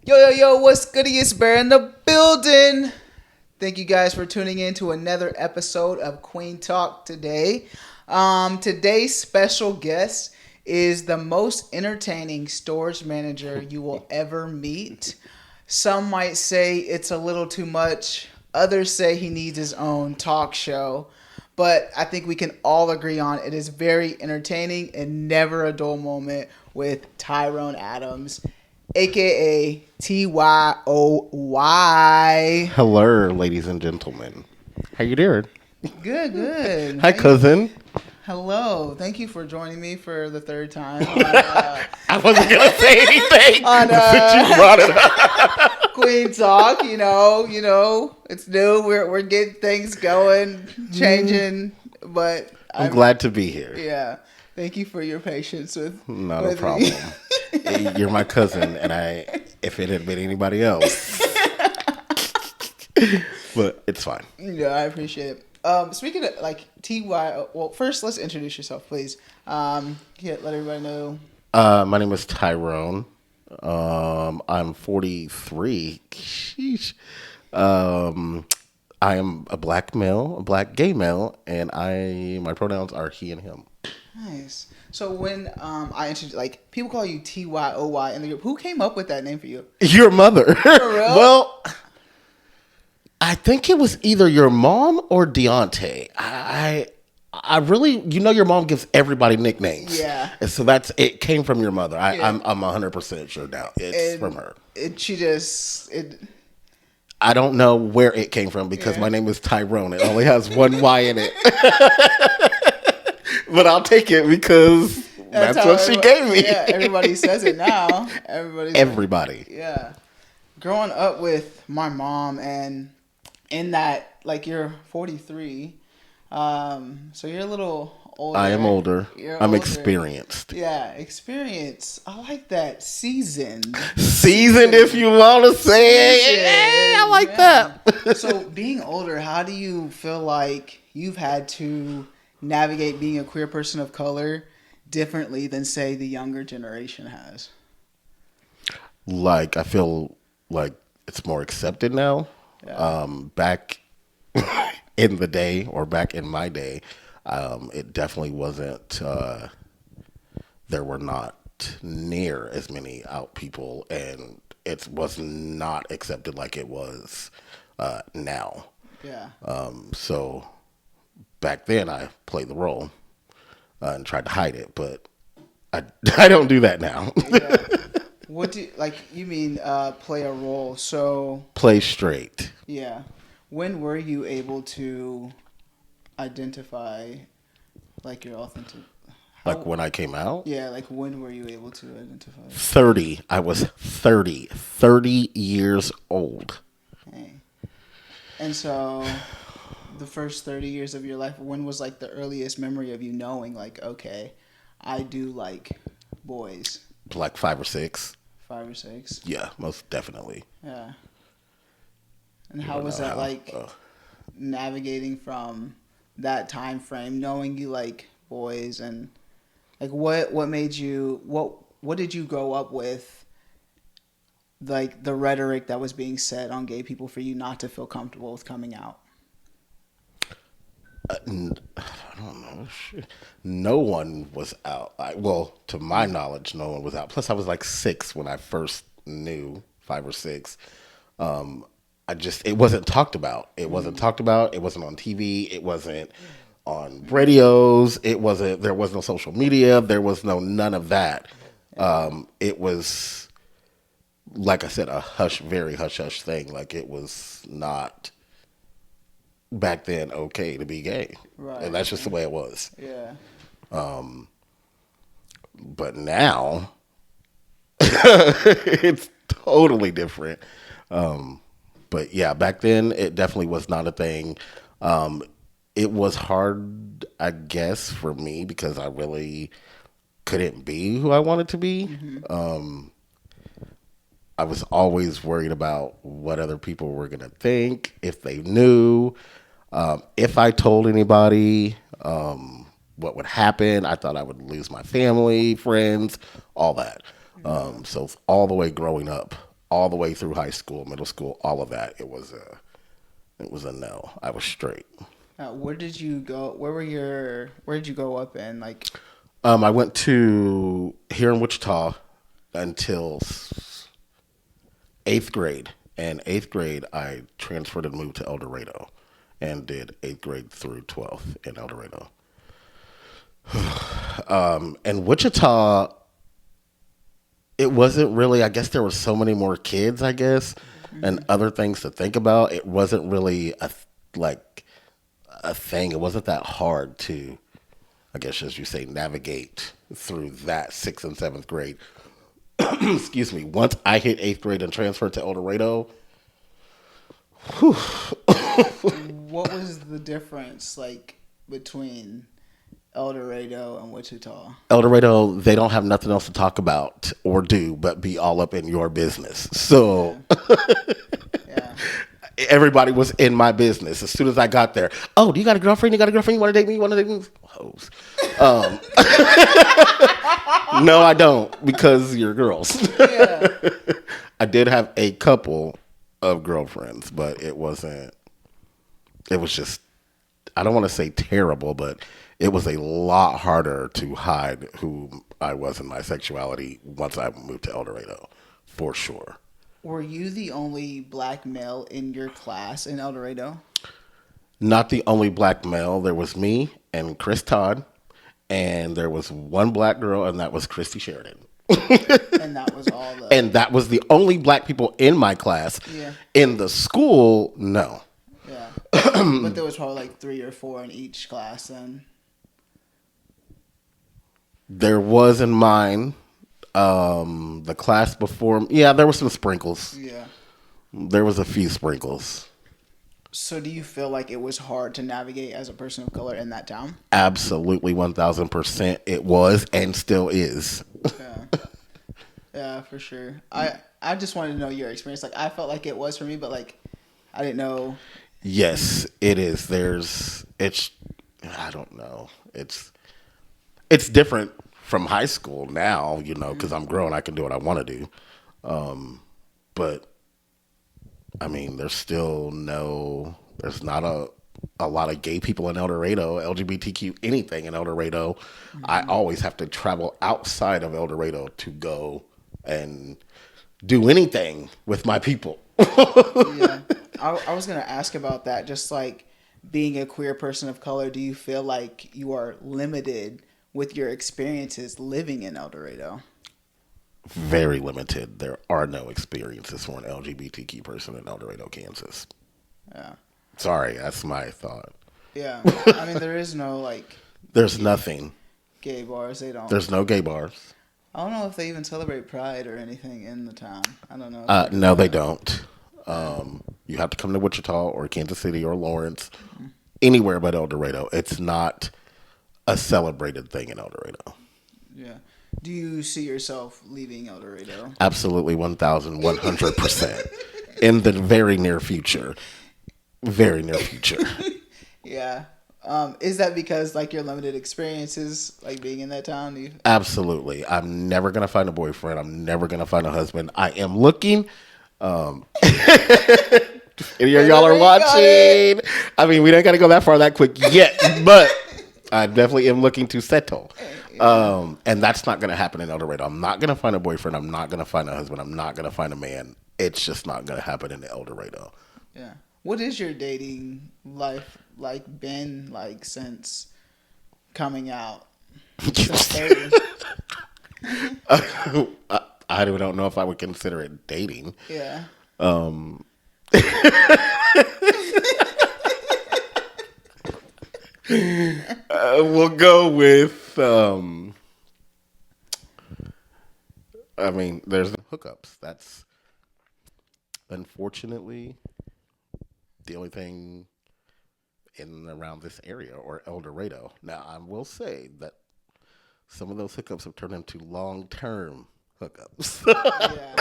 Yo, what's goody? It's Bear in the building. Thank you guys for tuning in to another episode of Kueen Talk today. Today's special guest is the most entertaining storage manager you will ever meet. Some might say it's a little too much. Others say he needs his own talk show. But I think we can all agree on it is very entertaining and never a dull moment with Tyrone Adams, aka TYOY. Hello, ladies and gentlemen. How you doing? Good. Hi, cousin. Hello. Thank you for joining me for the third time I wasn't gonna say anything, on but you brought it up. Kueen Talk. You know, it's new. We're getting things going, changing, but I'm glad to be here. Yeah. Thank you for your patience with Not a me. problem. You're my cousin, and if it had been anybody else, but it's fine. Yeah, I appreciate it. Speaking of like TY, well, first let's introduce yourself, please. Let everybody know. My name is Tyrone. I'm 43. Sheesh. I am a black gay male, and my pronouns are he and him. Nice. So when I introduce, like, people call you TYOY in the group, who came up with that name for you? Your mother. For real? Well, I think it was either your mom or Deontay. I really, your mom gives everybody nicknames. Yeah. And so it came from your mother. I'm 100% sure now. It's from her. I don't know where it came from because my name is Tyrone. It only has one Y in it. But I'll take it because that's what she gave me. Yeah, everybody says it now. Everybody. Yeah. Growing up with my mom and in that, like, you're 43, so you're a little older. I am older. I'm older. Experienced. Yeah, experience. I like that. Seasoned, if you want to say it. Yeah, I like that. So being older, how do you feel like you've had to navigate being a queer person of color differently than, say, the younger generation has? Like, I feel like it's more accepted now. Yeah. Back in the day, or back in my day, it definitely wasn't, there were not near as many out people, and it was not accepted like it was now. Yeah. So back then I played the role and tried to hide it, but I don't do that now. Yeah. What do you mean play a role? So play straight. Yeah. When were you able to identify like your authentic? Like when I came out? Yeah, like when were you able to identify? 30. I was 30 years old. Okay. And so the first 30 years of your life, when was like the earliest memory of you knowing like, okay, I do like boys? Like 5 or 6. 5 or 6? Yeah, most definitely. Yeah. And how was that navigating from that time frame, knowing you like boys, and like what made you what did you grow up with, like the rhetoric that was being said on gay people for you not to feel comfortable with coming out? I don't know. No one was out. Well, to my knowledge, no one was out. Plus, I was like 6 when I first knew, 5 or 6. It wasn't talked about. It wasn't talked about. It wasn't on TV. It wasn't on radios. There was no social media. There was none of that. It was, like I said, a very hush thing. Like, it was not back then okay to be gay. Right. And that's just the way it was. Yeah. But now it's totally different. But yeah, back then it definitely was not a thing. It was hard, I guess, for me because I really couldn't be who I wanted to be. Mm-hmm. I was always worried about what other people were going to think, if they knew, if I told anybody, what would happen. I thought I would lose my family, friends, all that. So all the way growing up, all the way through high school, middle school, all of that. It was a no. I was straight. Where did you go? Where did you grow up in? Like, I went to here in Wichita until eighth grade. And eighth grade, I transferred and moved to El Dorado and did eighth grade through 12th in El Dorado. And Wichita, it wasn't really, I guess there were so many more kids, I guess, and other things to think about. It wasn't really like a thing. It wasn't that hard to, I guess, as you say, navigate through that sixth and seventh grade. Excuse me. Once I hit eighth grade and transferred to El Dorado, what was the difference like between El Dorado and Wichita? El Dorado, they don't have nothing else to talk about or do but be all up in your business. So Yeah. everybody was in my business as soon as I got there. Oh, do you got a girlfriend? You got a girlfriend? You want to date me? You want to date me? Hoes. No, I don't, because you're girls. Yeah. I did have a couple of girlfriends, but it was just, I don't want to say terrible, but it was a lot harder to hide who I was in my sexuality once I moved to El Dorado, for sure. Were you the only black male in your class in El Dorado? Not the only black male. There was me and Chris Todd, and there was one black girl, and that was Christy Sheridan. And that was all the... And that was the only black people in my class. Yeah. In the school, no. Yeah. But there was probably like 3 or 4 in each class then. There was in mine. The class before, yeah, there were some sprinkles. Yeah. There was a few sprinkles. So do you feel like it was hard to navigate as a person of color in that town? Absolutely, 1000% it was and still is. Yeah. Yeah, for sure. I just wanted to know your experience. Like, I felt like it was for me, but like, I didn't know. Yes, it is. I don't know. It's different from high school now, because I'm grown. I can do what I want to do. But I mean, there's not a lot of gay people in El Dorado, LGBTQ, anything in El Dorado. Mm-hmm. I always have to travel outside of El Dorado to go and do anything with my people. Yeah. I was going to ask about that. Just like being a queer person of color, do you feel like you are limited with your experiences living in El Dorado? Very limited. There are no experiences for an LGBTQ person in El Dorado, Kansas. Yeah. Sorry, that's my thought. Yeah. I mean, there is no like... There's nothing. Gay bars, they don't... There's no gay bars. I don't know if they even celebrate Pride or anything in the town. I don't know. No, they don't. You have to come to Wichita or Kansas City or Lawrence, anywhere but El Dorado. It's not a celebrated thing in El Dorado. Yeah. Do you see yourself leaving El Dorado? Absolutely, 1,100%. In the very near future. Very near future. Yeah. Is that because like your limited experiences, like being in that town? Absolutely. I'm never gonna find a boyfriend. I'm never gonna find a husband. I am looking. Any of y'all are watching. I mean, we don't gotta go that far that quick yet, but I definitely am looking to settle. And that's not gonna happen in El Dorado. I'm not gonna find a boyfriend. I'm not gonna find a husband. I'm not gonna find a man. It's just not gonna happen in El Dorado. Yeah. What is your dating life been like since coming out? I don't know if I would consider it dating. Yeah. We'll go with. I mean, there's hookups. That's unfortunately the only thing in and around this area or El Dorado. Now, I will say that some of those hookups have turned into long-term hookups. Yeah.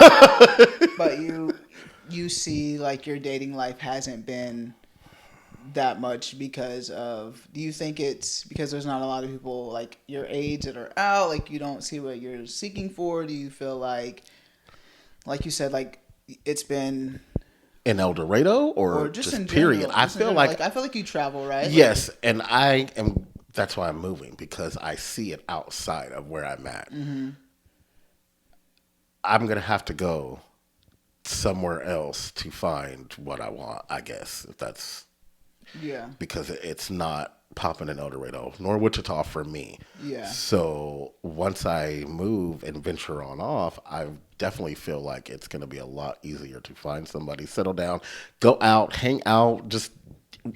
But you see like your dating life hasn't been that much because of... Do you think it's because there's not a lot of people like your age that are out, like you don't see what you're seeking for? Do you feel like you said, like it's been, in El Dorado or or just in just period? general, I just in feel general. like Like I feel like you travel, right? Like, yes, and I am. That's why I'm moving because I see it outside of where I'm at. I'm gonna have to go somewhere else to find what I want. I guess if that's yeah, because it's not popping in El Dorado nor Wichita for me. yeah. So once I move and venture on off, I definitely feel like it's going to be a lot easier to find somebody, settle down, go out, hang out, just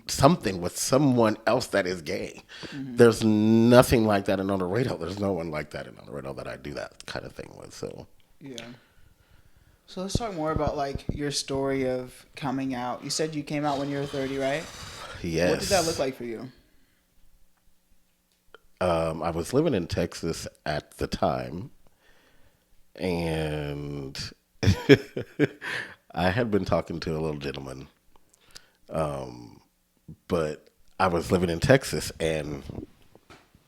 something with someone else that is gay. There's nothing like that in El Dorado. There's no one like that in El Dorado that I do that kind of thing with. So Yeah. So let's talk more about like your story of coming out. You said you came out when you were 30, right? What did that look yes, like for you? I was living in Texas at the time, and I had been talking to a little gentleman, but I was living in Texas and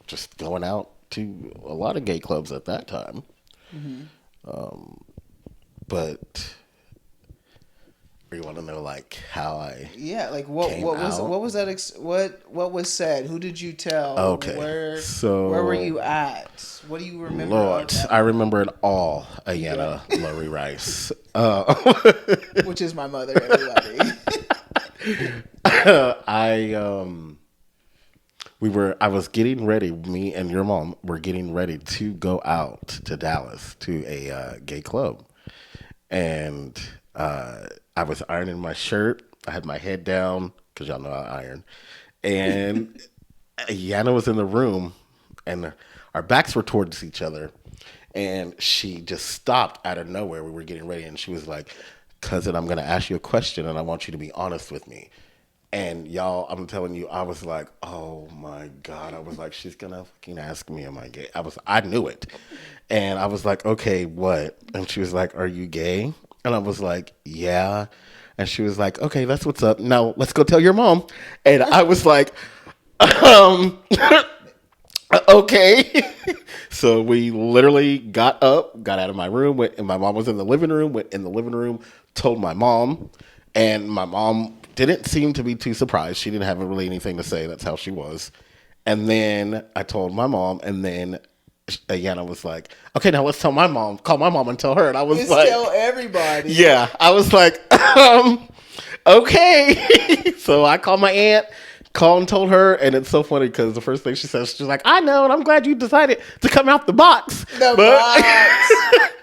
just going out to a lot of gay clubs at that time. But you want to know like how I Yeah, like came out? what was that what was said? Who did you tell? Okay, Where were so you at? What do you remember Lord, of that I moment? remember it all. Yeah. Ayana Lori Rice. Which is my mother, everybody. I I was getting ready. Me and your mom were getting ready to go out to Dallas to a gay club, and I was ironing my shirt. I had my head down because y'all know I iron, and Yana was in the room, and our backs were towards each other, and she just stopped out of nowhere. We were getting ready, and she was like, "Cousin, I'm going to ask you a question, and I want you to be honest with me." And y'all, I'm telling you, I was like, "Oh my god!" I was like, "She's gonna fucking ask me, am I gay?" I knew it, and I was like, "Okay, what?" And she was like, "Are you gay?" And I was like, "Yeah." And she was like, "Okay, that's what's up. Now let's go tell your mom." And I was like, um, okay. So we literally got up, got out of my room, went, and my mom was in the living room, went in the living room, told my mom, and my mom didn't seem to be too surprised. She didn't have really anything to say. That's how she was. And then I told my mom, and then Yana was like, okay, now let's tell my mom, call my mom and tell her. And I was Just like, tell everybody. yeah, I was like, okay. So I called my aunt, called and told her, and it's so funny because the first thing she says, she's like, I know, and I'm glad you decided to come out the box. The But box.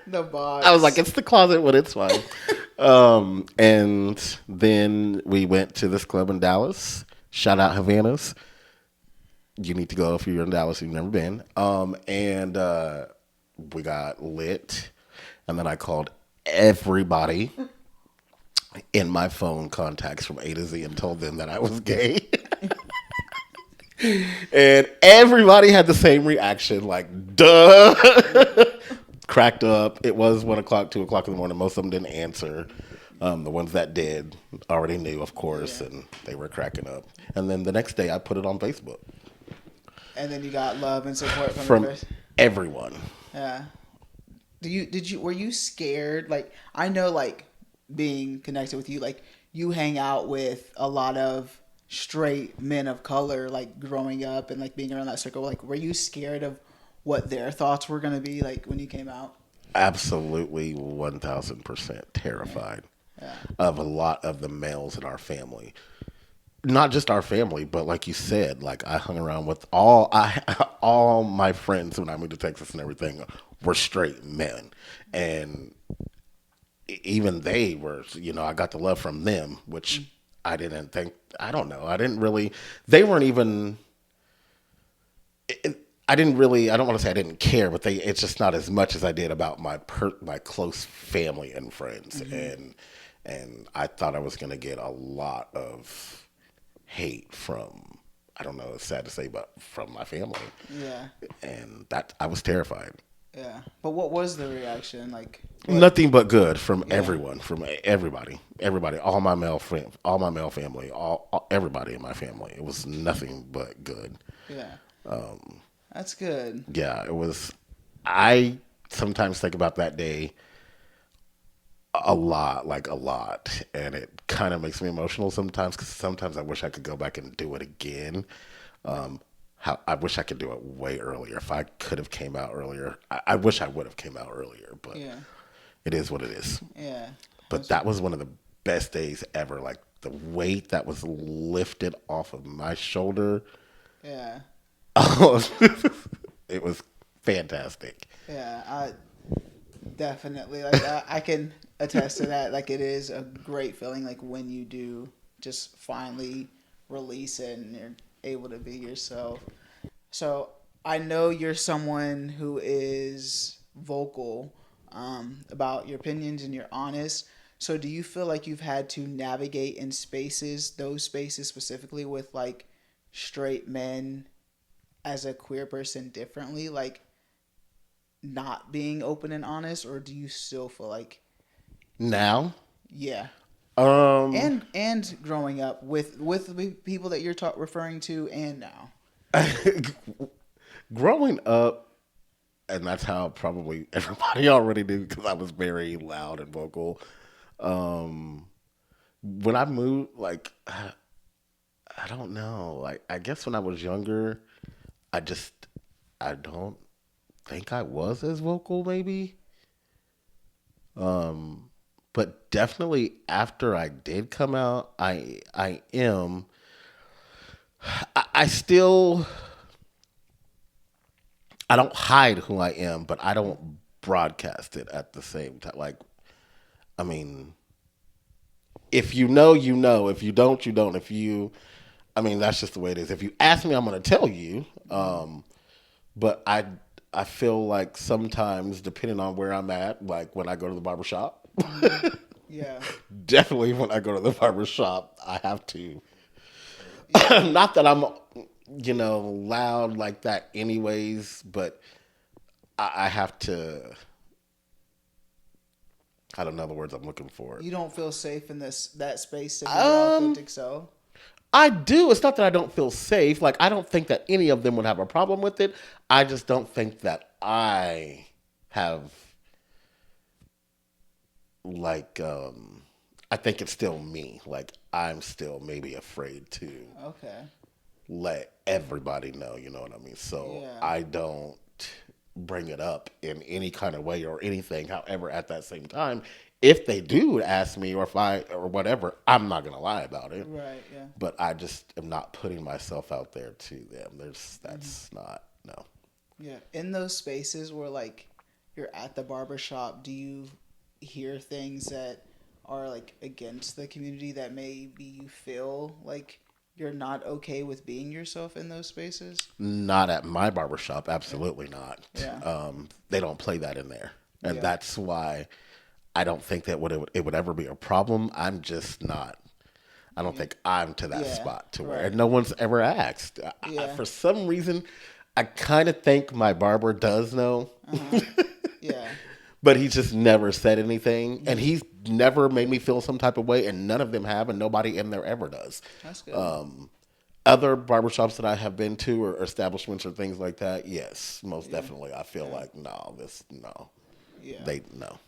The box. I was like, it's the closet, but it's fine. And then we went to this club in Dallas. Shout out Havana's. You need to go if you're in Dallas, if you've never been. And we got lit. And then I called everybody in my phone contacts from A to Z and told them that I was gay. And everybody had the same reaction, like, duh. Cracked up. It was 1 o'clock, 2 o'clock in the morning. Most of them didn't answer. The ones that did already knew, of course, Yeah. and they were cracking up. And then the next day, I put it on Facebook And then you got love and support from from your everyone. yeah. Were you scared? Like I know like being connected with you, like you hang out with a lot of straight men of color, like growing up and like being around that circle. Like were you scared of what their thoughts were gonna be like when you came out? Absolutely 1,000% terrified Yeah. of a lot of the males in our family. Not just our family, but like you said, like I hung around with all my friends when I moved to Texas and everything were straight men, and even they were, I got the love from them, which I didn't think. I don't know. I didn't really. They weren't even. I didn't really. I don't want to say I didn't care, but it's just not as much as I did about my close family and friends, and I thought I was going to get a lot of hate from. I don't know. It's sad to say, but from my family. Yeah. And that I was terrified. Yeah. But what was the reaction? Like Nothing but good from Yeah. everyone, from everybody, all my male family, all everybody in my family. It was nothing but good. Yeah. That's good. Yeah, it was. I sometimes think about that day a lot, like a lot, and it kind of makes me emotional sometimes because sometimes I wish I could go back and do it again. Right. How I wish I could do it way earlier. If I could have came out earlier, I wish I would have came out earlier, but Yeah. it is what it is. Yeah. But that was one of the best days ever. Like the weight that was lifted off of my shoulder, Yeah. it was fantastic. Yeah. I definitely like I can attest to that. Like it is a great feeling like when you do just finally release it and you're able to be yourself. So I know you're someone who is vocal about your opinions and you're honest. So do you feel like you've had to navigate in spaces, those spaces specifically with like straight men as a queer person differently, like not being open and honest, or do you still feel like Now, yeah? um, And growing up with the people that you're referring to and now. growing up, and that's how probably everybody already knew because I was very loud and vocal. Um, when I moved, like I don't know, like I guess when I was younger, I just I don't think I was as vocal, maybe. Um, but definitely after I did come out, I am. I still I don't hide who I am, but I don't broadcast it at the same time. Like I mean, if you know, you know. If you don't, you don't. I mean, that's just the way it is. If you ask me, I'm going to tell you. But I feel like sometimes, depending on where I'm at, like when I go to the barbershop, Yeah. definitely when I go to the barbershop, I have to. Yeah. Not that I'm, loud like that, anyways, but I have to. I don't know the words I'm looking for. You don't feel safe in this that space to be your Um, authentic self. I do. It's not that I don't feel safe. Like I don't think that any of them would have a problem with it. I just don't think that I have like I think it's still me. Like I'm still maybe afraid to Okay. let everybody know, you know what I mean? So Yeah. I don't bring it up in any kind of way or anything. However, at that same time, if they do ask me or if I or whatever, I'm not gonna lie about it. Right. Yeah. But I just am not putting myself out there to them. That's not no. Yeah. In those spaces where like you're at the barber shop, do you hear things that are like against the community that maybe you feel like you're not okay with being yourself in those spaces? Not at my barbershop, Yeah. absolutely not. Yeah. They don't play that in there. And Yeah. that's why I don't think that it would ever be a problem. I don't think I'm to that Yeah. spot to where, Right. and no one's ever asked. Yeah. For some reason, I kind of think my barber does know, Uh huh. Yeah. but he's just never said anything, and he's never made me feel some type of way, and none of them have, and nobody in there ever does. That's good. Other barbershops that I have been to or establishments or things like that, yes, most Yeah. definitely. I feel Yeah. like no, Yeah. they no.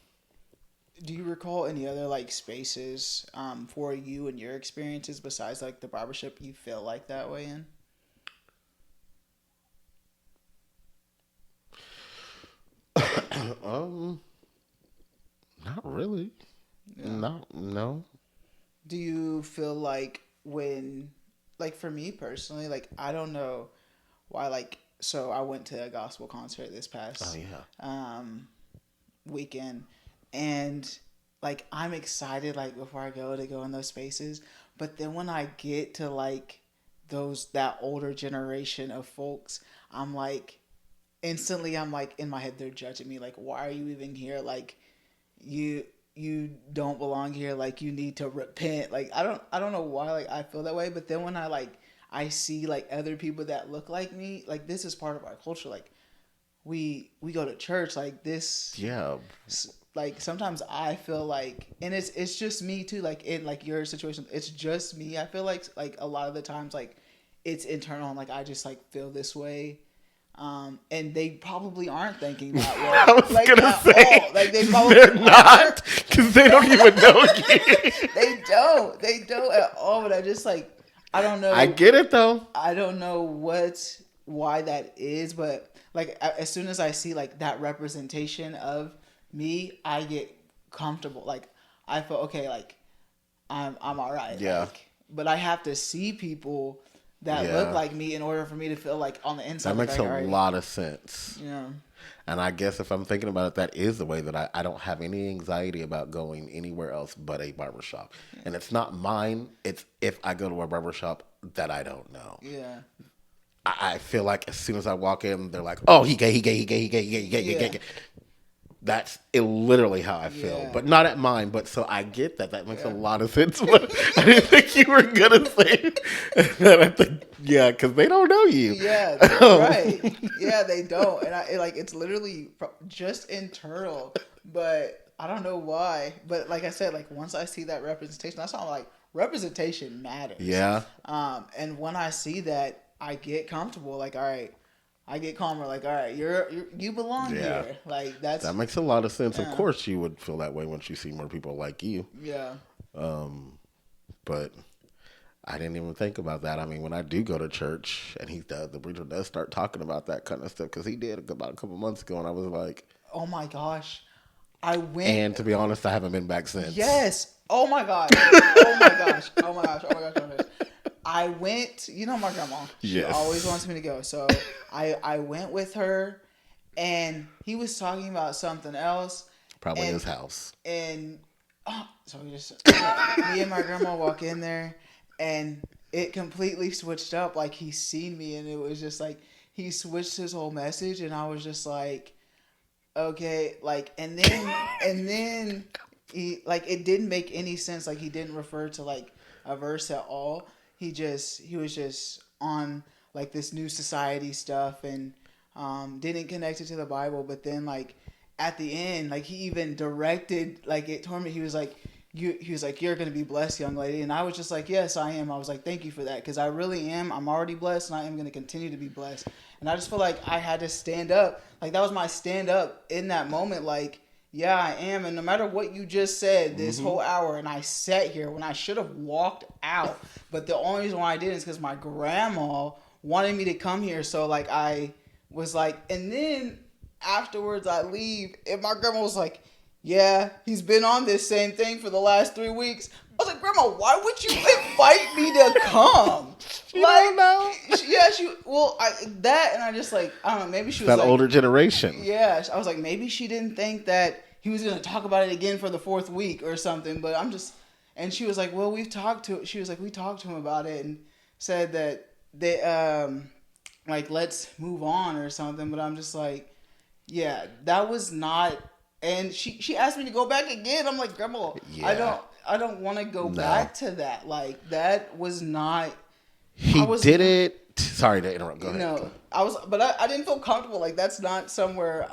Do you recall any other like spaces for you and your experiences besides like the barbershop you feel like that way in? um, Not really. Yeah. No. Do you feel like when, like for me personally, like I don't know why, like, so I went to a gospel concert this Oh past yeah. um, weekend and like I'm excited like before I go to go in those spaces, but then when I get to like that older generation of folks, I'm like instantly I'm like in my head they're judging me like why are you even here like you you don't belong here like you need to repent like I don't know why like I feel that way, but then when I see like other people that look like me, like this is part of our culture, like we go to church like this, Yeah. like sometimes I feel like, and it's just me too, like in like your situation it's just me, I feel like a lot of the times like it's internal and like I just like feel this way, and they probably aren't thinking that I way was like gonna at say all, like they probably they're not. aren't because they don't even know you. They don't at all. But I just like, I don't I know. get it though. I don't know why that is, but like as soon as I see like that representation of me, I get comfortable. Like I feel okay. Like I'm all right. Yeah. Like, but I have to see people that look Yeah. like me in order for me to feel like on the inside. That makes like, a all right, lot of sense. yeah. And I guess if I'm thinking about it, that is the way that I don't have any anxiety about going anywhere else but a barbershop. And it's not mine. It's if I go to a barbershop that I don't know. Yeah. I feel like as soon as I walk in, they're like, oh, he gay, he gay, he gay, he gay, he gay, he gay, he gay, he gay. That's literally how I feel, Yeah. but not at mine. But so I get that. That makes a Yeah. lot of sense. But I didn't think you were gonna say that. I think, yeah, because they don't know you. Yeah, right. Yeah, they don't, and like it's literally just internal, but I don't know why. But like I said, like once I see that representation, that's why I'm like representation matters. Yeah. And when I see that, I get comfortable. Like, all right, I get calmer. Like, all right, you belong Yeah. here. Like that Makes a lot of sense. Yeah. Of course, you would feel that way once you see more people like you. Yeah. But I didn't even think about that. I mean, when I do go to church and the preacher does start talking about that kind of stuff, because he did about a couple months ago, and I was like, Oh my gosh, I went. and to be honest, I haven't been back since. Yes. Oh my gosh. Oh my gosh. Oh my gosh. Oh my gosh. Oh my gosh. I went. You know my grandma. She Yes. always wants me to go. So I went with her, and he was talking about something else. Probably and, his house. And so we just me and my grandma walk in there, and it completely switched up. Like he seen me, and it was just like he switched his whole message, and I was just like, okay, like, and then he like it didn't make any sense. Like he didn't refer to like a verse at all. He was just on like this new society stuff, and didn't connect it to the Bible. But then like at the end, like he even directed, like it told me, he was like, you're gonna be blessed, young lady. And I was just like, yes, I am. I was like, thank you for that, because I really am. I'm already blessed, and I am gonna continue to be blessed. And I just feel like I had to stand up. Like that was my stand up in that moment. Like, yeah, I am. And no matter what you just said this whole hour, and I sat here when I should have walked out. But the only reason why I didn't is because my grandma wanted me to come here. So like I was like, and then afterwards I leave, and my grandma was like, yeah, he's been on this same thing for the last 3 weeks. I was like, Grandma, why would you invite me to come? You don't know. Yeah, and I just like, I don't know, maybe she was That like, older generation. yeah, I was like, maybe she didn't think that he was gonna talk about it again for the 4th week or something. But I'm just, and she was like, well, we talked to him about it and said that they like let's move on or something. But I'm just like, yeah, that was not. And she asked me to go back again. I'm like, Grandma, Yeah. I don't want to go back to that. Like that was not. He did it. Sorry to interrupt. Go ahead. No, but I didn't feel comfortable. Like that's not somewhere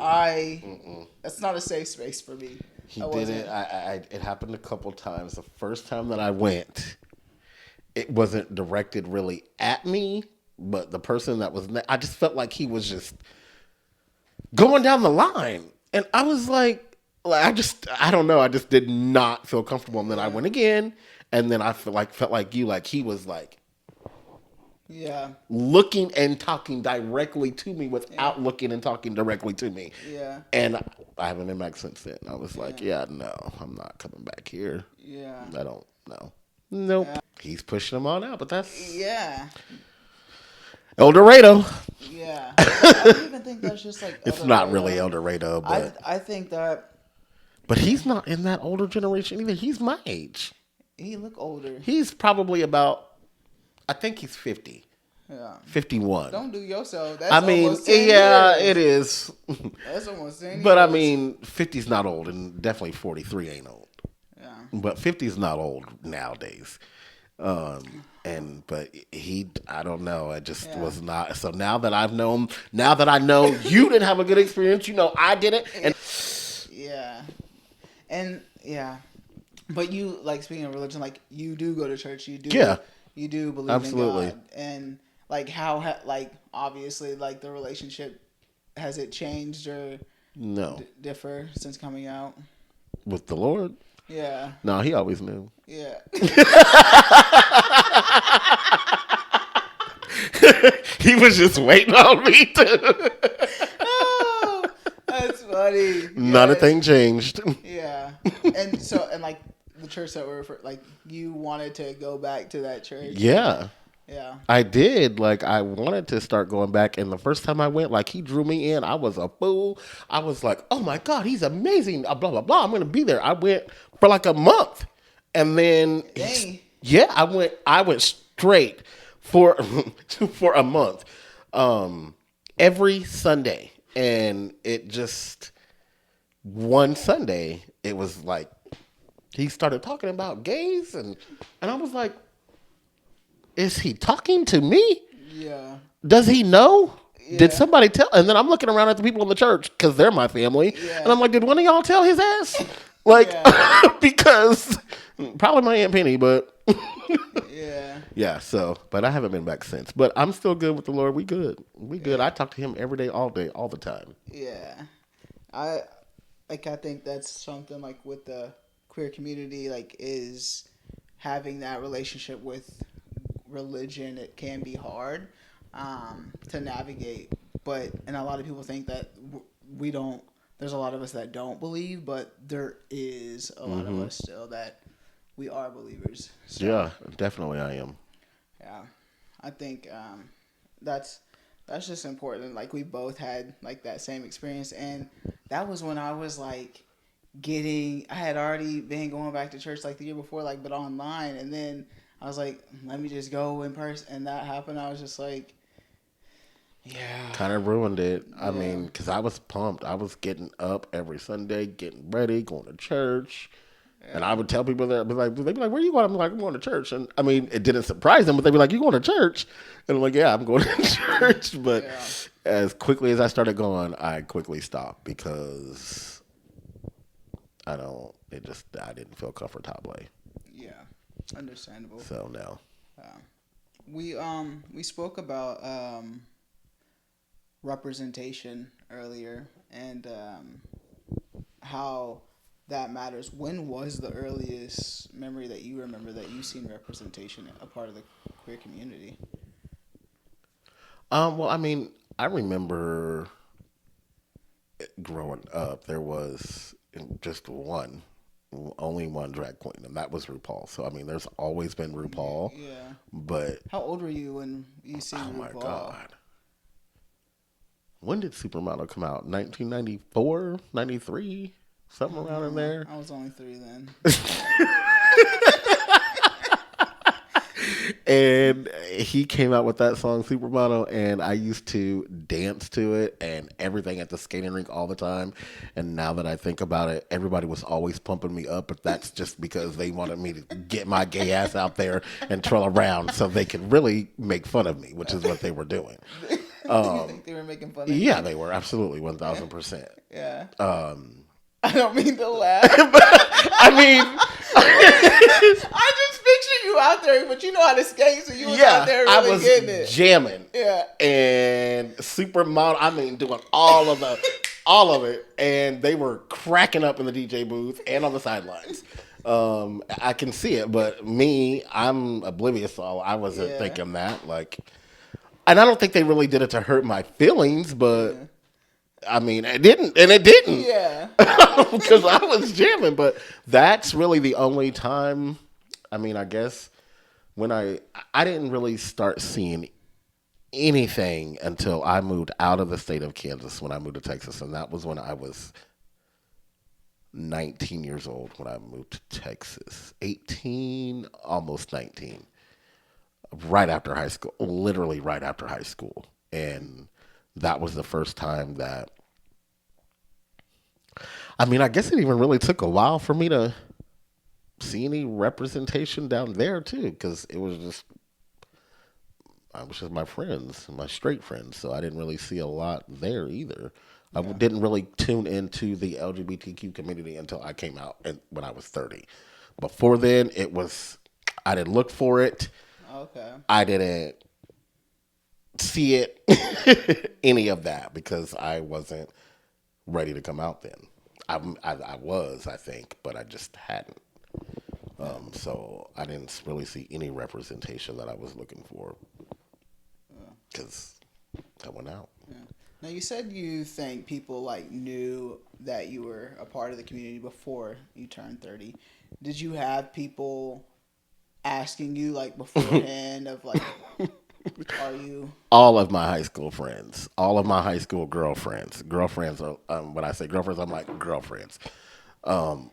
that's not a safe space for me. He did it. It happened a couple times. The first time that I went, it wasn't directed really at me, but the person that was, I just felt like he was just going down the line. And I was like I don't know. I just did not feel comfortable. And then I went again, and then I felt like you, like he was like, yeah, looking and talking directly to me without looking and talking directly to me. Yeah. And I haven't been back since then. I was like, yeah, no, I'm not coming back here. Yeah. I don't know. Nope. Yeah. He's pushing them on out, but that's El Dorado. Yeah. I don't even think that's just like it's not really El Dorado, but I think that. But he's not in that older generation either. He's my age. He look older. He's probably about, I think he's 50. Yeah. 51. Don't do yourself. That's almost 10 years. It is. That's almost 10 But years. I mean, 50's not old, and definitely 43 ain't old. Yeah. But 50's not old nowadays. But I don't know. I just was not. So now that I know you didn't have a good experience, I didn't. And yeah. And yeah. But you, like, speaking of religion, like, you do go to church. You do. Yeah. You do believe absolutely. in God. And like obviously, like, the relationship, has it changed or no differ since coming out? With the Lord? Yeah. No, he always knew. Yeah. He was just waiting on me to. Oh, that's funny. Not a Yes. thing changed. Yeah. And so, and like the church that we're like, you wanted to go back to that church. Yeah. Yeah. I did. Like, I wanted to start going back. And the first time I went, like, he drew me in. I was a fool. I was like, oh my God, he's amazing. Blah, blah, blah. I'm going to be there. I went for like a month. And then, Dang. yeah, I went straight for, for a month, every Sunday. And it just, one Sunday, it was like, he started talking about gays. And I was like, is he talking to me? Yeah. Does he know? Yeah. Did somebody tell? And then I'm looking around at the people in the church because they're my family. Yeah. And I'm like, did one of y'all tell his ass? Like, Yeah. because probably my Aunt Penny, but Yeah. yeah, so, but I haven't been back since. But I'm still good with the Lord. We good. We good. I talk to him every day, all the time. Yeah. I I think that's something like with the queer community, like, is having that relationship with religion. It can be hard to navigate, but and a lot of people think that we don't. There's a lot of us that don't believe, but there is a lot of us still that we are believers. So, Yeah, definitely I am. yeah, I think that's that's just important. Like we both had like that same experience, and that was when I was like getting. I had already been going back to church like the year before, like but online, and then I was like, let me just go in person, and that happened. I was just like, yeah, Kind of ruined it. I yeah, mean, because I was pumped. I was getting up every Sunday, getting ready, going to church. And I would tell people that, they'd be like, where are you going? I'm like, I'm going to church. And I mean, it didn't surprise them, but they'd be like, you going to church? And I'm like, yeah, I'm going to church. But yeah, as quickly as I started going, I quickly stopped because I didn't feel comfortable. yeah, understandable. So no. We spoke about representation earlier and how that matters. When was the earliest memory that you remember that you've seen representation a part of the queer community? Well, I mean, I remember growing up, there was just only one drag queen, and that was RuPaul. So, I mean, there's always been RuPaul, Yeah. but How old were you when you seen oh my RuPaul? God. When did Supermodel come out? 1994, 93, something around in there. I was only 3 then. And he came out with that song Supermodel, and I used to dance to it and everything at the skating rink all the time. And now that I think about it, everybody was always pumping me up, but that's just because they wanted me to get my gay ass out there and twirl around so they could really make fun of me, which is what they were doing. Do you think they were making fun of you? Yeah, they were absolutely 1,000%. Yeah. I don't mean to laugh. I mean, I just picture you out there, but you know how to skate, so you was out there really I was getting it. jamming. Yeah. And Supermodel, I mean, doing all of it, and they were cracking up in the DJ booth and on the sidelines. I can see it, but me, I'm oblivious, so I wasn't thinking that. Like, and I don't think they really did it to hurt my feelings, but I mean, it didn't. Yeah. Because I was jamming, but that's really the only time. I mean, I guess when I didn't really start seeing anything until I moved out of the state of Kansas when I moved to Texas, and that was when I was 19 years old when I moved to Texas. 18, almost 19. Right after high school, literally right after high school, and that was the first time that. I mean, I guess it even really took a while for me to see any representation down there too, because I was just my friends, my straight friends, so I didn't really see a lot there either. I didn't really tune into the LGBTQ community until I came out when I was 30. Before then, I didn't look for it. Okay. I didn't see it, any of that, because I wasn't ready to come out then. I was, I think, but I just hadn't. So I didn't really see any representation that I was looking for because I went out. Yeah. Now you said you think people like knew that you were a part of the community before you turned 30. Did you have people asking you like beforehand of like, are you? All of my high school friends, all of my high school girlfriends are, when I say girlfriends, I'm like girlfriends. One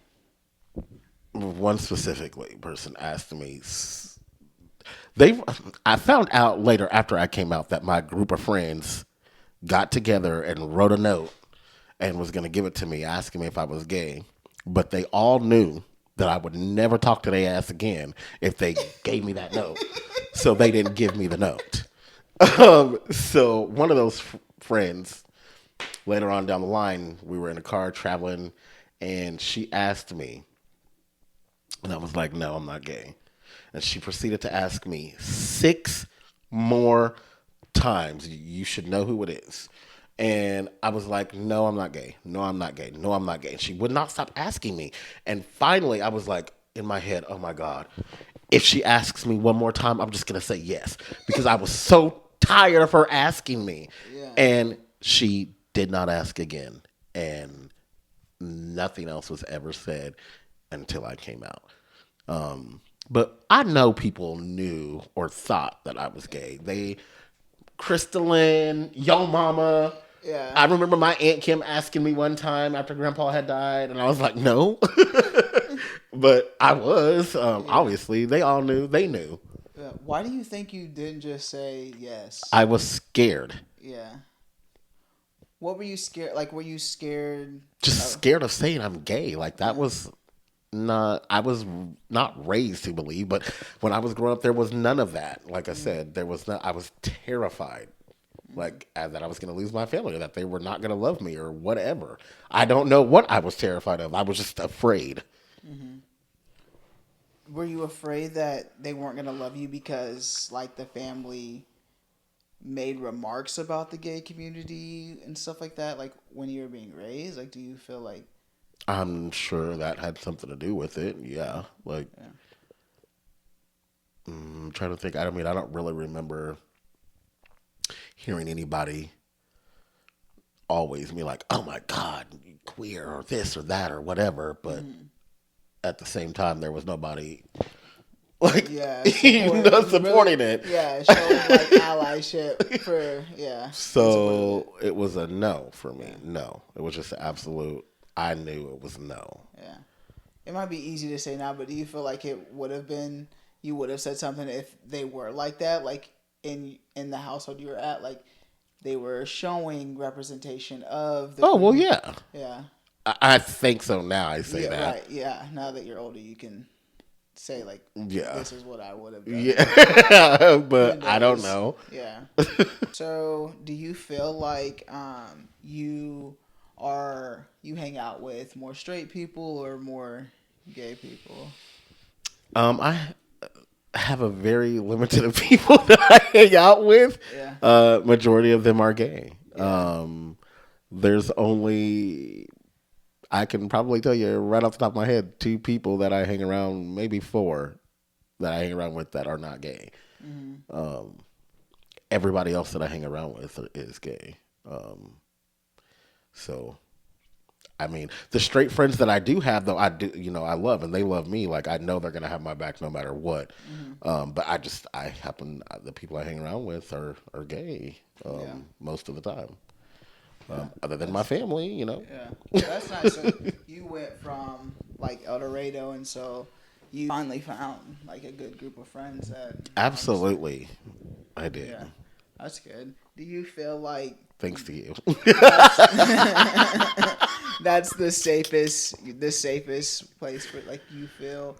specifically person asked me, they, I found out later after I came out that my group of friends got together and wrote a note and was going to give it to me asking me if I was gay. But they all knew that I would never talk to their ass again if they gave me that note. So they didn't give me the note. So one of those friends, later on down the line, we were in a car traveling, and she asked me, and I was like, no, I'm not gay. And she proceeded to ask me 6 more times, you should know who it is. And I was like, no, I'm not gay. No, I'm not gay. No, I'm not gay. And she would not stop asking me. And finally, I was like, in my head, oh my God, if she asks me one more time, I'm just going to say yes. Because I was so tired of her asking me. Yeah. And she did not ask again. And nothing else was ever said until I came out. But I know people knew or thought that I was gay. Crystalline, Yo Mama. Yeah. I remember my Aunt Kim asking me one time after Grandpa had died, and I was like, no. But I was. Obviously, they all knew. They knew. Why do you think you didn't just say yes? I was scared. Yeah. What were you scared? Like, were you scared? Just scared of saying I'm gay. Like, that was not, I was not raised to believe, but when I was growing up, there was none of that. Like I said, there was not, I was terrified. Like, that I was going to lose my family, or that they were not going to love me, or whatever. I don't know what I was terrified of. I was just afraid. Mm-hmm. Were you afraid that they weren't going to love you because, like, the family made remarks about the gay community and stuff like that? Like, when you were being raised? Like, do you feel like... I'm sure that had something to do with it. Yeah. Like, yeah. I'm trying to think. I mean, I don't really remember hearing anybody always be like, oh my God, queer or this or that or whatever. But at the same time, there was nobody like supporting it. Yeah, showing like allyship for, So it was a no for me. No. It was just an absolute, I knew it was no. Yeah. It might be easy to say now, but do you feel like it would have been, you would have said something if they were like that? Like, in the household you were at, like they were showing representation of the well, yeah. Yeah. I think so now. I say that. Right, yeah. Now that you're older, you can say like, this is what I would have done. Yeah. But I don't know. Yeah. So do you feel like you hang out with more straight people or more gay people? I have a very limited of people that I hang out with. Yeah. Majority of them are gay. Yeah. There's only, I can probably tell you right off the top of my head, 2 people that I hang around, maybe 4 that I hang around with that are not gay. Mm-hmm. Everybody else that I hang around with is gay. So, I mean, the straight friends that I do have, though, I love, and they love me. Like, I know they're going to have my back no matter what. Mm-hmm. But the people I hang around with are gay most of the time. Other than my family, Yeah. That's nice. So you went from, like, El Dorado, and so you finally found, like, a good group of friends that... Absolutely. I did. Yeah. That's good. Do you feel like... Thanks to you. That's the safest place for, like, do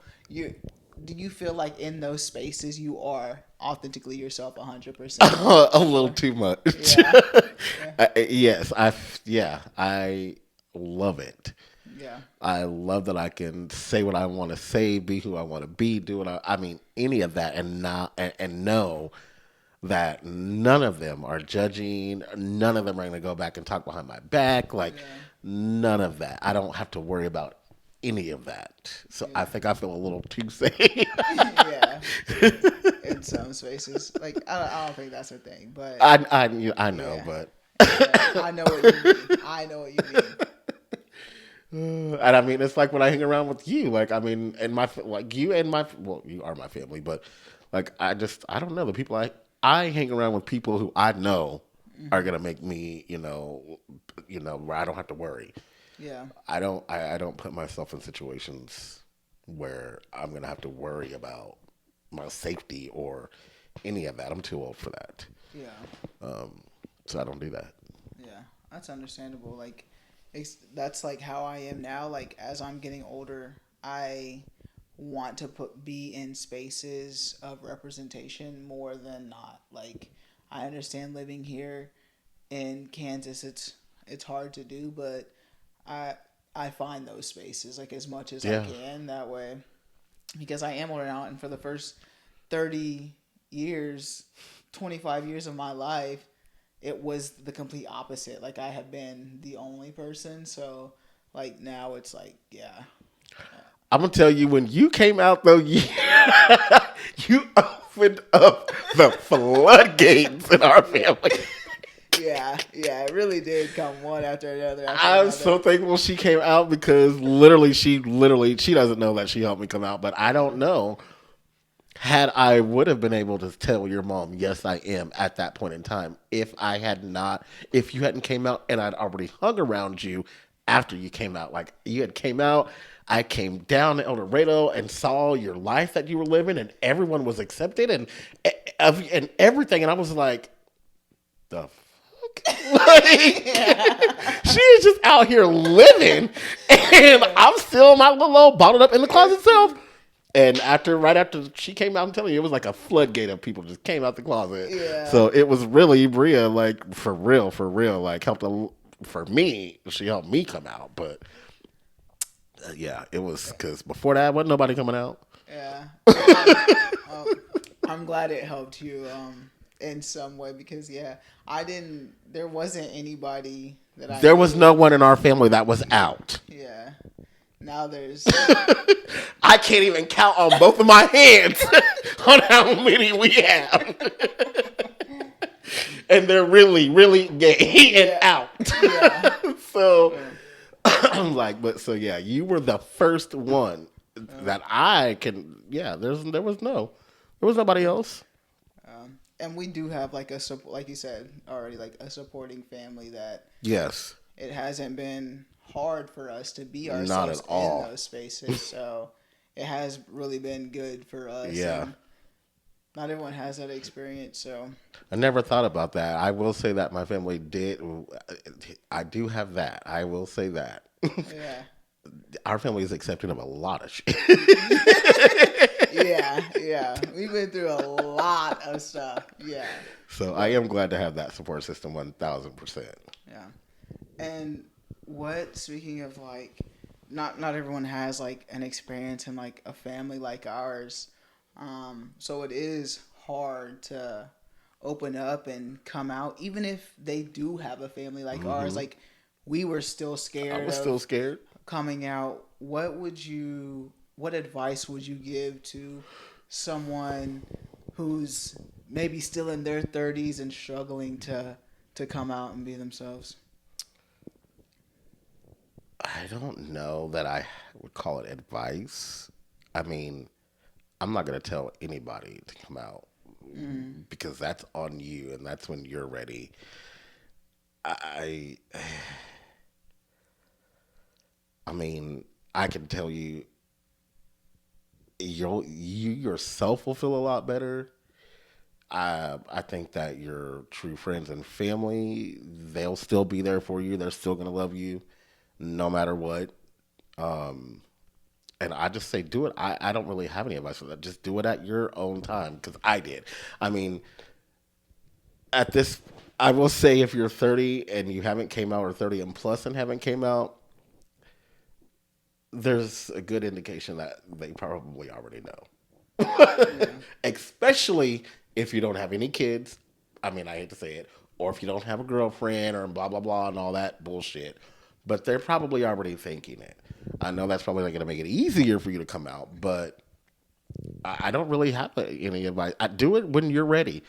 you feel like in those spaces you are authentically yourself 100%? A little too much. Yeah. Yes, I love it. Yeah. I love that I can say what I want to say, be who I want to be, do what I mean, any of that, and know that none of them are judging. None of them are going to go back and talk behind my back. Like, None of that. I don't have to worry about any of that. So I Yeah. think I feel a little too safe. Yeah. In some spaces, like I don't think that's a thing, but I know, yeah, but yeah, I know what you mean. I know what you mean. and I mean, it's like when I hang around with you. Like, I mean, and like you and my well, you are my family, but like I don't know the people I hang around with people who I know are Hmm. gonna make me, where I don't have to worry. Yeah. I don't put myself in situations where I'm gonna have to worry about my safety or any of that. I'm too old for that. Yeah. Um, so I don't do that. Yeah. That's understandable. Like, that's like how I am now. Like, as I'm getting older, I want to be in spaces of representation more than not. Like, I understand living here in Kansas, it's hard to do, but I I find those spaces like as much as I Yeah. can that way because I am older now, and for the first 30 years, 25 years of my life, it was the complete opposite. Like I have been the only person, so like now it's like yeah, I'm gonna tell you when you came out though, you opened up the floodgates in our family. yeah, yeah. It really did come one after another after I'm another. so thankful she came out because literally she doesn't know that she helped me come out, but I Yeah, don't know. Had I would have been able to tell your mom, yes, I am at that point in time. If you hadn't came out and I'd already hung around you after you came out, like you had came out, I came down to El Dorado and saw your life that you were living, and everyone was accepted and everything, and I was like, the fuck, like yeah, she is just out here living, and yeah, I'm still my little old bottled up in the closet self. And right after she came out, I'm telling you, it was like a floodgate of people just came out the closet. yeah. So it was really Bria, like for real, like for me. She helped me come out, but yeah, it was because before that, wasn't nobody coming out. Yeah. Well, I'm glad it helped you in some way because yeah, I didn't. There wasn't anybody that I There was no knew. one in our family that was out. Yeah. Now there's. I can't even count on both of my hands on how many we have. And they're really, really gay and Yeah. out. Yeah. So Yeah. I'm like, but so yeah, you were the first one Um, that I can. Yeah, there was nobody else. and we do have like like you said already, like a supporting family that Yes, it hasn't been hard for us to be not ourselves at in all. those spaces. So it has really been good for us, Yeah, and not everyone has that experience. So I never thought about that. I will say that my family did. I do have that. I will say that. yeah. Our family is accepting of a lot of shit. Yeah, yeah. We've been through a lot of stuff. Yeah. So I But am glad to have that support system 1000%. yeah. And what speaking of like not everyone has like an experience in like a family like ours. So it is hard to open up and come out even if they do have a family like ours. Like we were still I scared was still of scared. coming out. What advice would you give to someone who's maybe still in their 30s and struggling to come out and be themselves? I don't know that I would call it advice. I mean, I'm not going to tell anybody to come out Mm. because that's on you and that's when you're ready. I I mean, I can tell you you yourself will feel a lot better. I think that your true friends and family, they'll still be there for you. They're still going to love you no matter what. Um and I just say do it. I don't really have any advice for that. Just do it at your own time because I did. I mean, at this, I will say if you're 30 and you haven't came out or 30 and plus and haven't came out, there's a good indication that they probably already know. Yeah. Especially if you don't have any kids. I mean, I hate to say it, or if you don't have a girlfriend or blah blah blah and all that bullshit. but they're probably already thinking it. I know that's probably not going to make it easier for you to come out, but I don't really have any advice. I do it when you're ready.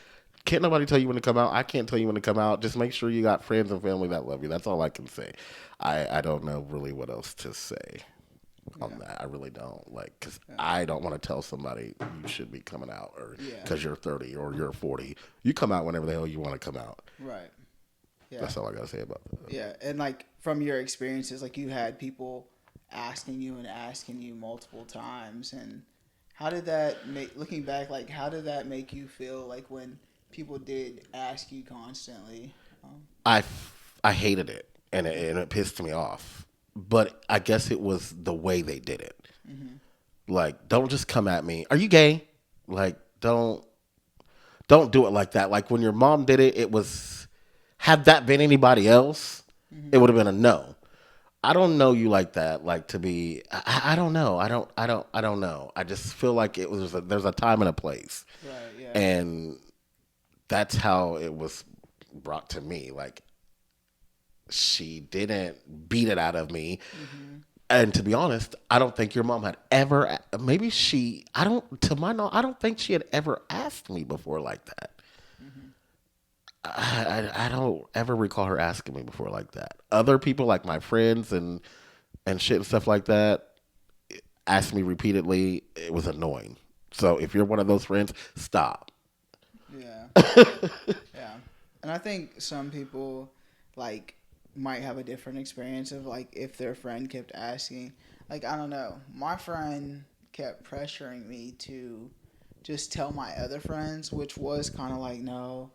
Can't nobody tell you when to come out. I can't tell you when to come out. Just make sure you got friends and family that love you. That's all I can say. I don't know really what else to say on that. I really don't. Like, because I don't want to tell somebody you should be coming out or because you're 30 or you're 40. You come out whenever the hell you want to come out. Right. Yeah. That's all I got to say about that. Yeah. And like from your experiences, like you had people asking you multiple times. And how did that make, looking back, like how did that make you feel like when people did ask you constantly? I hated it and it pissed me off. But I guess it was the way they did it. Mm-hmm. Like, don't just come at me. Are you gay? Like, don't do it like that. Like when your mom did it, it was, had that been anybody else, it would have been a no. I don't know you like that. Like to be, I don't know. I don't know. I just feel like it was, there's a time and a place. Right. Yeah. And that's how it was brought to me. Like, she didn't beat it out of me. Mm-hmm. And to be honest, I don't think your mom had ever, maybe she, to my knowledge, I don't think she had ever asked me before like that. Mm-hmm. I don't ever recall her asking me before like that. Other people, like my friends and shit and stuff like that, asked me repeatedly. It was annoying. So if you're one of those friends, stop. Yeah. Yeah. And I think some people, like, might have a different experience of like if their friend kept asking, like I don't know, my friend kept pressuring me to just tell my other friends, which was kind of like, no,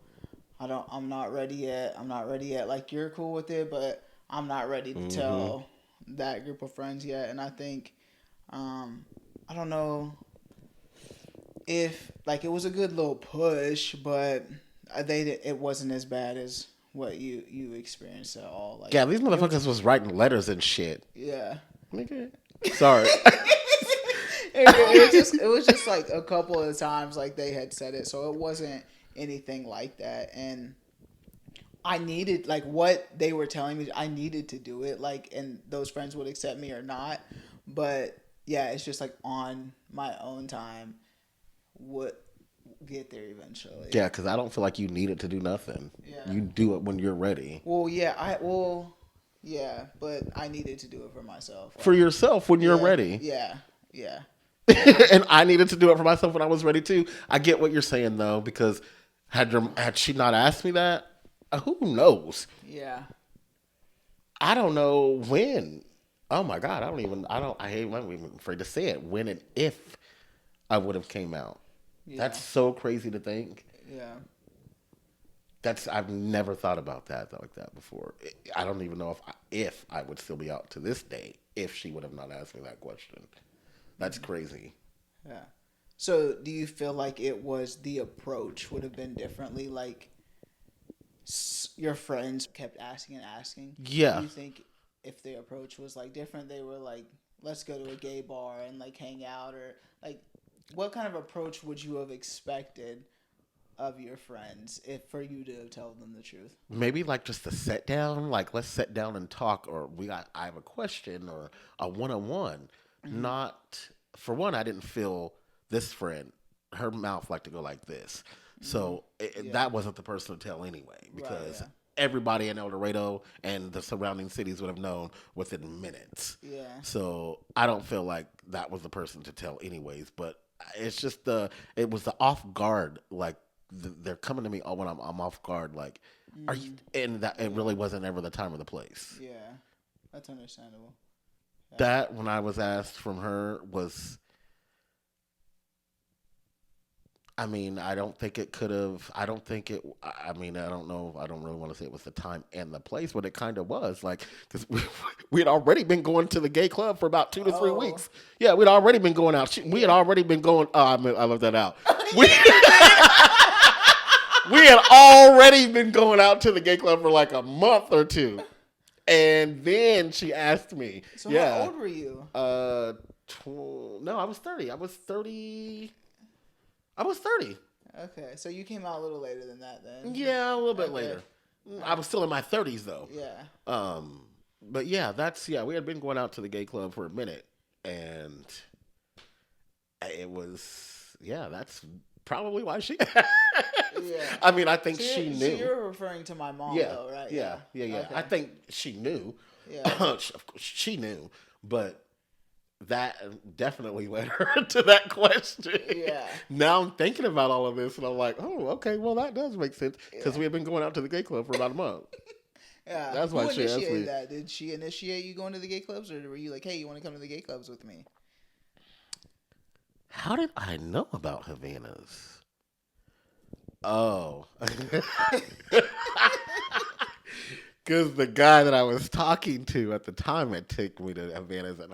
I'm not ready yet, like you're cool with it, but I'm not ready to tell that group of friends yet. And I think I don't know if like it was a good little push, but it wasn't as bad as what you experienced at all. Like, yeah, these motherfuckers was writing letters and shit. Yeah. Nigga. Sorry. it was just like a couple of times like they had said it, so it wasn't anything like that. And I needed, like what they were telling me, I needed to do it, like, and those friends would accept me or not. But yeah, it's just like on my own time would get there eventually. Yeah, because I don't feel like you needed to do nothing. Yeah. You do it when you're ready. Well, yeah, but I needed to do it for myself. For yourself when you're ready. Yeah, yeah. And I needed to do it for myself when I was ready too. I get what you're saying though, because had she not asked me that, who knows? Yeah. I don't know when. Oh my God, I'm even afraid to say it. When and if I would have came out. Yeah. That's so crazy to think. Yeah. I've never thought about that like that before. I don't even know if I would still be out to this day if she would have not asked me that question. That's crazy. Yeah. So do you feel like the approach would have been differently? Like your friends kept asking and asking? Yeah. Do you think if the approach was like different, they were like, let's go to a gay bar and like hang out, or like what kind of approach would you have expected of your friends for you to tell them the truth? Maybe like just a sit down, like let's sit down and talk, or I have a question or a one-on-one. Mm-hmm. Not, for one, I didn't feel this friend, her mouth liked to go like this. So that wasn't the person to tell anyway, because everybody in El Dorado and the surrounding cities would have known within minutes. Yeah. So I don't feel like that was the person to tell anyways, but it's just it was the off guard, like they're coming to me when I'm off guard, like, are you, and that it really wasn't ever the time or the place. Yeah, that's understandable. Yeah. That when I was asked from her was, I mean, I don't think it could have. I don't think it. I mean, I don't know. I don't really want to say it was the time and the place, but it kind of was. Like, because we had already been going to the gay club for about 2 to 3 weeks. Yeah, we'd already been going out. We had already been going. Oh, I left that out. We had already been going out to the gay club for like a month or two, and then she asked me. So how old were you? No, I was 30. I was 30. Okay, so you came out a little later than that then. Yeah, a little bit later. I was still in my 30s though. Yeah. but yeah, we had been going out to the gay club for a minute, and it was that's probably why she. Yeah. I mean, I think So she so knew. you're referring to my mom Yeah, though, right? yeah. I Okay. think she knew. Yeah. Of course, she knew, but that definitely led her to that question. Yeah. Now I'm thinking about all of this, and I'm like, oh, okay, well that does make sense because Yeah. we had been going out to the gay club for about a month. Yeah. That's Who why she asked initiated me. that? Did she initiate you going to the gay clubs, or were you like, hey, you want to come to the gay clubs with me? How did I know about Havana's? Oh. Because the guy that I was talking to at the time had taken me to Havana's, and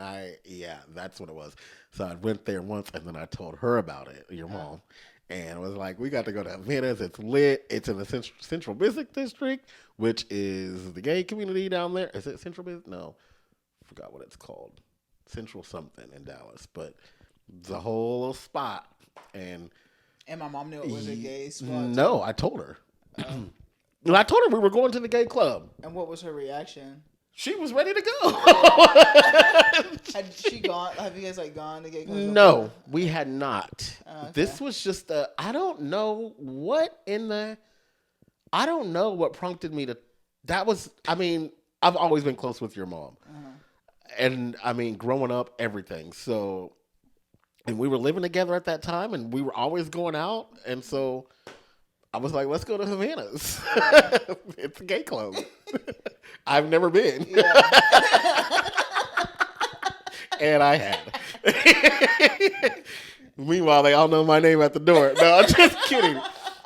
that's what it was. So I went there once, and then I told her about it, your mom, and was like, we got to go to Havana's. It's lit. It's in the Central Business District, which is the gay community down there. Is it Central Business? No. I forgot what it's called. Central something in Dallas. But the whole spot. And my mom knew it was a gay spot. No, I told her. I told her we were going to the gay club. And what was her reaction? She was ready to go. Had she gone? Have you guys like gone to gay clubs? No, we had not. Okay. This was just I don't know what prompted me to. That was. I mean, I've always been close with your mom, and I mean, growing up, everything. So, and we were living together at that time, and we were always going out, and so. I was like, let's go to Havana's. It's a gay club. I've never been. Yeah. And I had. Meanwhile, they all know my name at the door. No, I'm just kidding.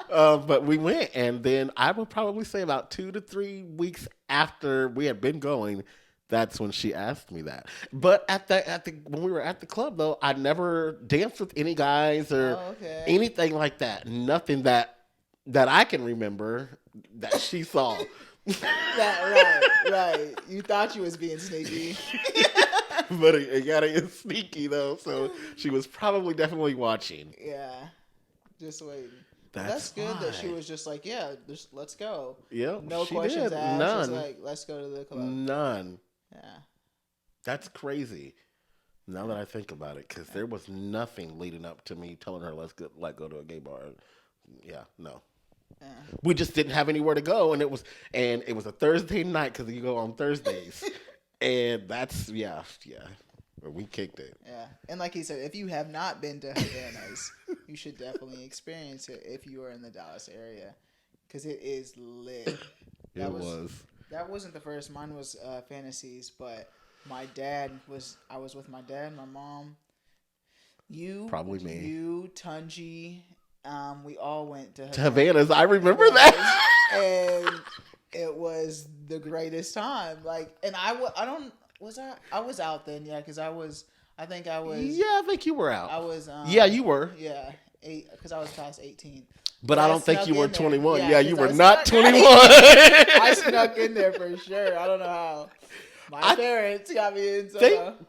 But we went, and then I would probably say about 2 to 3 weeks after we had been going, that's when she asked me that. But when we were at the club, though, I never danced with any guys or anything like that. Nothing that I can remember that she saw. Right. You thought you was being sneaky. But it gotta get sneaky, though, so she was probably definitely watching. Yeah. Just waiting. That's good fine. That she was just like, yeah, let's go. Yep. No questions asked. None. Just like, let's go to the club. None. Yeah. That's crazy. Now that I think about it, because there was nothing leading up to me telling her let's go to a gay bar. Yeah, no. Yeah. We just didn't have anywhere to go, and it was a Thursday night because you go on Thursdays, and that's we kicked it. Yeah, and like he said, if you have not been to Havana's, you should definitely experience it if you are in the Dallas area, because it is lit. That wasn't the first. Mine was Fantasies, but I was with my dad, my mom, probably me, Tunji. We all went to Havana's. I remember that, and it was the greatest time. Like, and I was out then, yeah, because I think you were out. I was, you were, because I was past 18. But I don't think you were 21. Yeah, you were not 21. I snuck in there for sure. I don't know how. My parents got me in.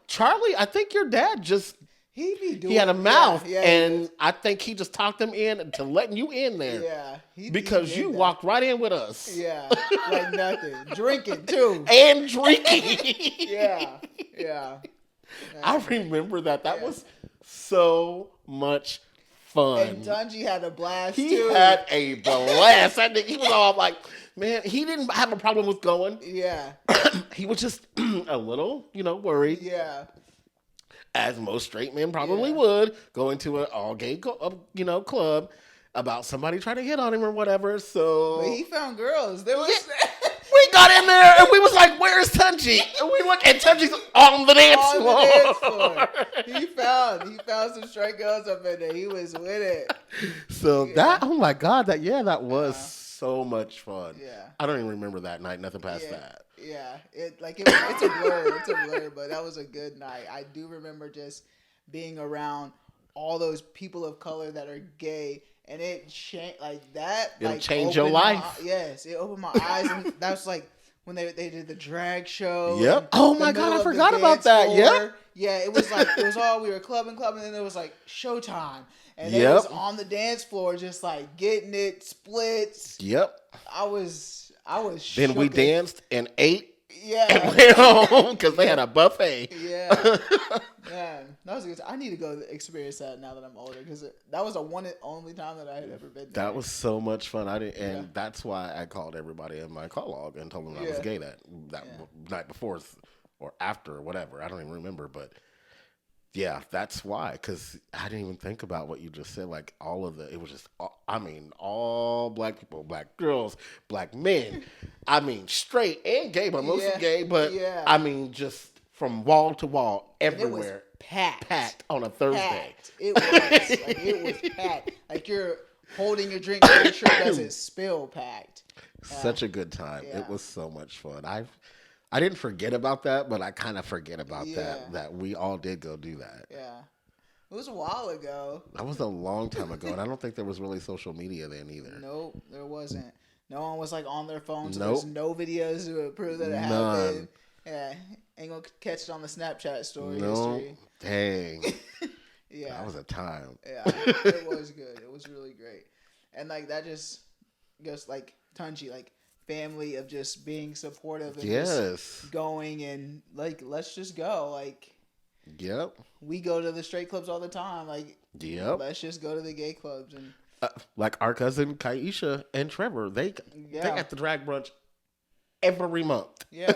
Charlie, I think your dad just. He had a mouth, and I think he just talked them in to letting you in there. Yeah. Because you walked right in with us. Yeah, like nothing. Drinking, too. And drinking. Yeah. I remember that. That was so much fun. And Tunji had a blast, too. He had a blast. I think he was all like, man, he didn't have a problem with going. Yeah. He was just a little, worried. Yeah. As most straight men probably would, go into an all-gay, club about somebody trying to hit on him or whatever. So, but he found girls. There was. We got in there and we was like, "Where's Tunji?" And we look, and Tunji's on the dance floor. He found some straight girls up in there. He was with it. So oh my God, that was so much fun. Yeah. I don't even remember that night. Nothing past that. Yeah, it's a blur. It's a blur, but that was a good night. I do remember just being around all those people of color that are gay, and it changed like that. It'll change your life. Yes, it opened my eyes, and that was like when they did the drag show. Yep. Oh my God, I forgot about that. Yep. Yeah, it was all we were clubbing, and then it was like showtime, and it was on the dance floor, just like getting it splits. Yep. I was. Then we danced and ate and Yeah. went home because they had a buffet. Yeah. Man, that was good. I need to go experience that now that I'm older because that was the one and only time that I had ever been That there. was so much fun. I didn't, Yeah. and that's why I called everybody in my call log and told them I was Yeah. gay that Yeah. night before or after or whatever. I don't even remember, but yeah, that's why. Because I didn't even think about what you just said. Like all of the, it was just, I mean, all black people, black girls, black men. I mean, straight and gay, but mostly Yeah. gay. But Yeah. I mean, just from wall to wall, And it was everywhere, packed. packed on a Thursday. Packed. It was. Like, it was packed. Like, you're holding your drink to make sure it doesn't spill packed. Such a good time. Yeah. It was so much fun. I didn't forget about that, but I kind of forget about Yeah. that we all did go do that. Yeah. It was a while ago. That was a long time ago, and I don't think there was really social media then either. Nope, there wasn't. No one was like on their phone, so there's Nope. no videos to prove that it happened. None. Yeah, ain't gonna catch it on the Snapchat story No. history. Dang. Yeah, That was a time. yeah, it was good. It was really great, and like that just like Tunji, like family of just being supportive and Yes. just going and like let's just go. Like Yep. we go to the straight clubs all the time. Like Yep. let's just go to the gay clubs and Like our cousin Kaisha and Trevor, they Yeah. at the drag brunch every month. Yeah.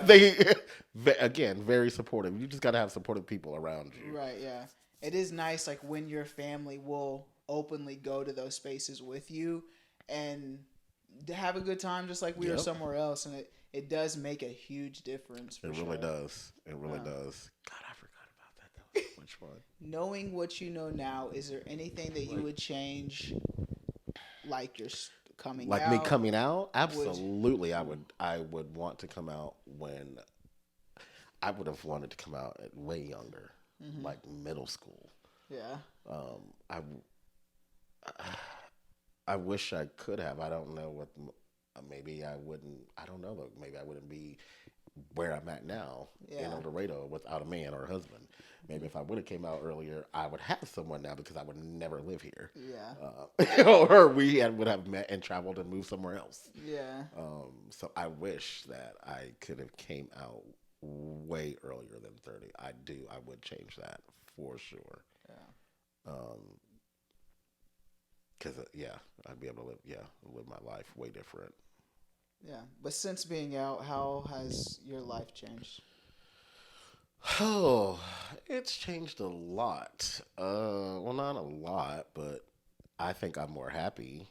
Again, very supportive. You just got to have supportive people around you. Right, yeah. It is nice like when your family will openly go to those spaces with you and to have a good time just like we were Yep. somewhere else, and it does make a huge difference for It sure. really does. It really does. God, I forgot about that. That was so much fun. Knowing what you know now, is there anything that you would change like your coming Like out? me coming out, absolutely. I would want to come out when I would have wanted to come out at way younger, like middle school. Yeah. I I wish I could have. I don't know what. Maybe I wouldn't. I don't know. Maybe I wouldn't be where I'm at now in Yeah. El Dorado without a man or a husband. Maybe if I would have came out earlier, I would have someone now because I would never live here. Yeah. Or would have met and traveled and moved somewhere else. Yeah. So I wish that I could have came out way earlier than 30. I do. I would change that for sure. Yeah. Because I'd be able to live my life way different. Yeah. But since being out, how has your life changed? Oh, it's changed a lot. Well, not a lot, but I think I'm more happy.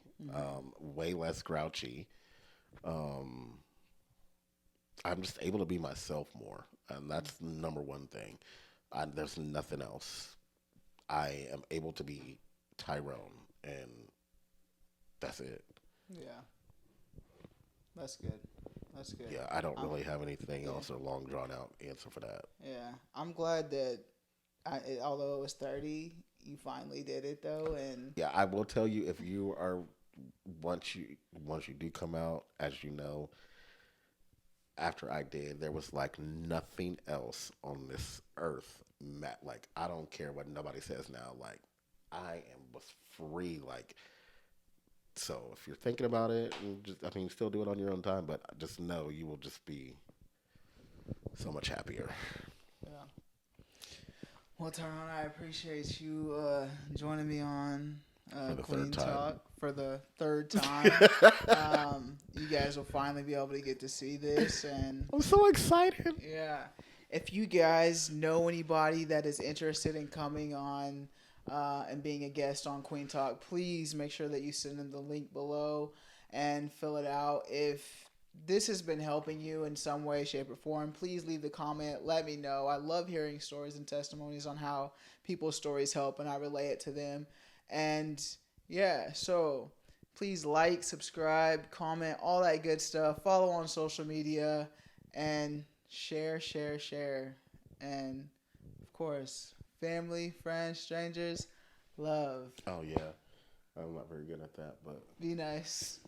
Way less grouchy. I'm just able to be myself more, and that's the number one thing. There's nothing else. I am able to be Tyrone, and that's it. Yeah. That's good. That's good. Yeah, I don't really have anything else or long drawn out answer for that. Yeah, I'm glad that although it was 30, you finally did it though, and Yeah, I will tell you if you are once you do come out, as you know, after I did, there was like nothing else on this earth. Like I don't care what nobody says now. Like was free. Like so, if you're thinking about it, still do it on your own time. But just know you will just be so much happier. yeah. Well, Tyrone, I appreciate you joining me on For the Kueen third time. Talk for the third time. You guys will finally be able to get to see this, and I'm so excited. yeah, if you guys know anybody that is interested in coming on and being a guest on Kueen Talk, please make sure that you send them the link below and fill it out. If this has been helping you in some way, shape, or form, please leave the comment. Let me know. I love hearing stories and testimonies on how people's stories help, and I relay it to them. And yeah, so please like, subscribe, comment, all that good stuff. Follow on social media and share. And of course, family, friends, strangers, love. Oh yeah, I'm not very good at that, but Be nice.